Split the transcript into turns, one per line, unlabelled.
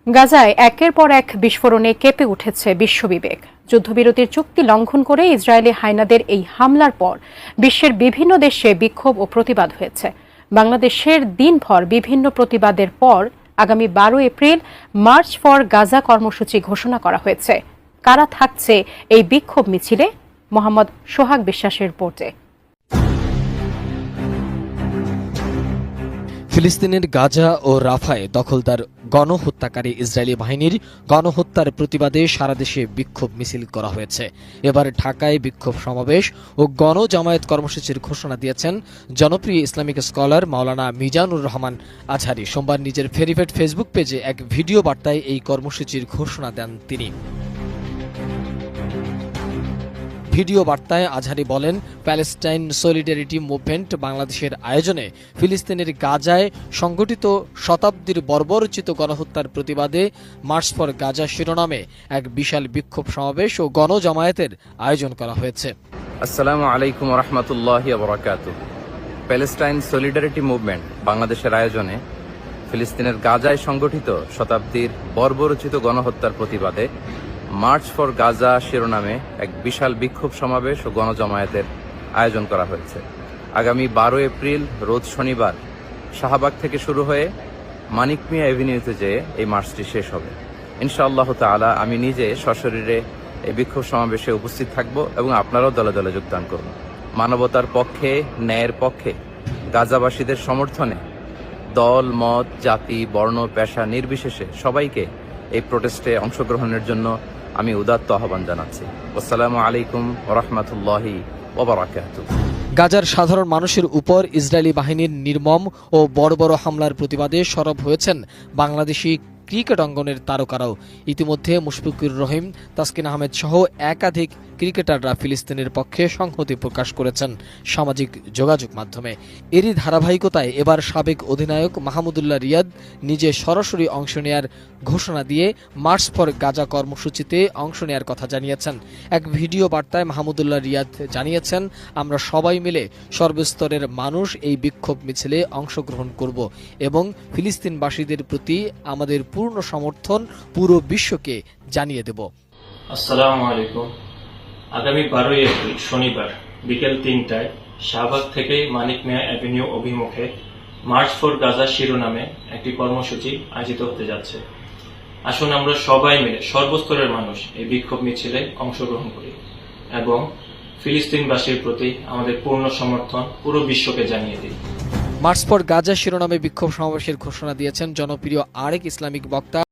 গাজায় একের পর এক বিস্ফোরণে কেঁপে উঠেছে বিশ্ববিবেক। যুদ্ধবিরতির চুক্তি লঙ্ঘন করে ইসরায়েলি হায়নাদের এই হামলার পর বিশ্বের বিভিন্ন দেশে বিক্ষোভ ও প্রতিবাদ হয়েছে। বাংলাদেশের দিনভর বিভিন্ন প্রতিবাদের পর আগামী 12 এপ্রিল মার্চ ফর গাজা কর্মসূচি ঘোষণা করা হয়েছে। কারা থাকছে এই বিক্ষোভ মিছিলে? মোহাম্মদ সোহাগ বিশ্বাসের রিপোর্টে।
ফিলিস্তিনের গাজা ও রাফায় দখলদার গণহত্যাকারী ইসরায়েলি বাহিনীর গণহত্যার প্রতিবাদে সারা দেশে বিক্ষোভ মিছিল করা হয়েছে। এবার ঢাকায় বিক্ষোভ সমাবেশ ও গণজামায়াত কর্মসূচির ঘোষণা দিয়েছেন জনপ্রিয় ইসলামিক স্কলার মাওলানা মিজানুর রহমান আজহারি। সোমবার নিজের ভেরিফাইড ফেসবুক পেজে এক ভিডিও বার্তায় এই কর্মসূচির ঘোষণা দেন তিনি। ভিডিও বার্তায় আজহারি বলেন, প্যালেস্টাইন সলিডারিটি মুভমেন্ট বাংলাদেশের আয়োজনে ফিলিস্তিনের গাজায় সংগঠিত শতাব্দীর বর্বরোচিত গণহত্যার প্রতিবাদে মার্চ ফর গাজা শিরোনামে এক বিশাল বিক্ষোভ সমাবেশ ও গণজামায়াতের আয়োজন করা হয়েছে।
আসসালামু আলাইকুম ওয়া রাহমাতুল্লাহি ওয়া বারাকাতুহু। প্যালেস্টাইন সলিডারিটি মুভমেন্ট বাংলাদেশের আয়োজনে ফিলিস্তিনের গাজায় সংগঠিত শতাব্দীর বর্বরোচিত গণহত্যার প্রতিবাদে মার্চ ফর গাজা শিরোনামে এক বিশাল বিক্ষোভ সমাবেশ ও গণজামায়াতের আয়োজন করা হয়েছে। আগামী 12 এপ্রিল রোজ শনিবার শাহবাগ থেকে শুরু হয়ে মানিক মিয়া এভিনিউতে যেয়ে এই মার্চটি শেষ হবে। ইনশাআল্লাহ তাআলা আমি নিজে সশরীরে এই বিক্ষোভ সমাবেশে উপস্থিত থাকব এবং আপনারাও দলে দলে যোগদান করুন। মানবতার পক্ষে, ন্যায়ের পক্ষে গাজাবাসীদের সমর্থনে দল, মত, জাতি, বর্ণ, পেশা নির্বিশেষে সবাইকে এই প্রোটেস্টে অংশগ্রহণের জন্য আমি উদাত্ত আহ্বান জানাচ্ছি। আসসালামু আলাইকুম ওয়া রাহমাতুল্লাহি ওয়া বারাকাতুহু।
গাজার সাধারণ মানুষের উপর ইসরায়েলি বাহিনীর নির্মম ও বড় বড় হামলার প্রতিবাদে সরব হয়েছেন বাংলাদেশি ক্রিকেট অঙ্গনের তারকারাও। ইতিমধ্যে মুশফিকুর রহিম, তাসকিন আহমেদ সহ একাধিক ক্রিকেটাররা ফিলিস্তিনের পক্ষে সংহতি প্রকাশ করেছেন সামাজিক যোগাযোগ মাধ্যমে। এরই ধারাবাহিকতায় এবার সাবেক অধিনায়ক মাহমুদুল্লাহ রিয়াদ নিজে সরাসরি অংশ নেয়ার ঘোষণা দিয়ে মার্চ ফর গাজা কর্মসূচিতে অংশ নেয়ার কথা জানিয়েছেন। এক ভিডিও বার্তায় মাহমুদুল্লাহ রিয়াদ জানিয়েছেন, আমরা সবাই মিলে সর্বস্তরের মানুষ এই বিক্ষোভ মিছিলে অংশগ্রহণ করব এবং ফিলিস্তিনবাসীদের প্রতি আমাদের পূর্ণ সমর্থন পুরো বিশ্বকে জানিয়ে দেব।
আসসালামু আলাইকুম। আগামী 12 এপ্রিল শনিবার বিকেল 3টায় শাহবাগ থেকে মানিক মিয়া অ্যাভিনিউ অভিমুখে মার্চ ফর গাজা শিরোনামে একটি কর্মসূচি আয়োজিত হতে যাচ্ছে। আসুন আমরা সবাই মিলে সর্বস্তরের মানুষ এই বিক্ষোভ মিছিলে অংশগ্রহণ করি এবং ফিলিস্তিনবাসীর প্রতি আমাদের পূর্ণ সমর্থন পুরো বিশ্বকে জানিয়ে দিই।
মার্চ ফর গাজা শিরোনামে বিক্ষোভ সমাবেশের ঘোষণা দিয়েছেন জনপ্রিয় আরেক ইসলামিক বক্তা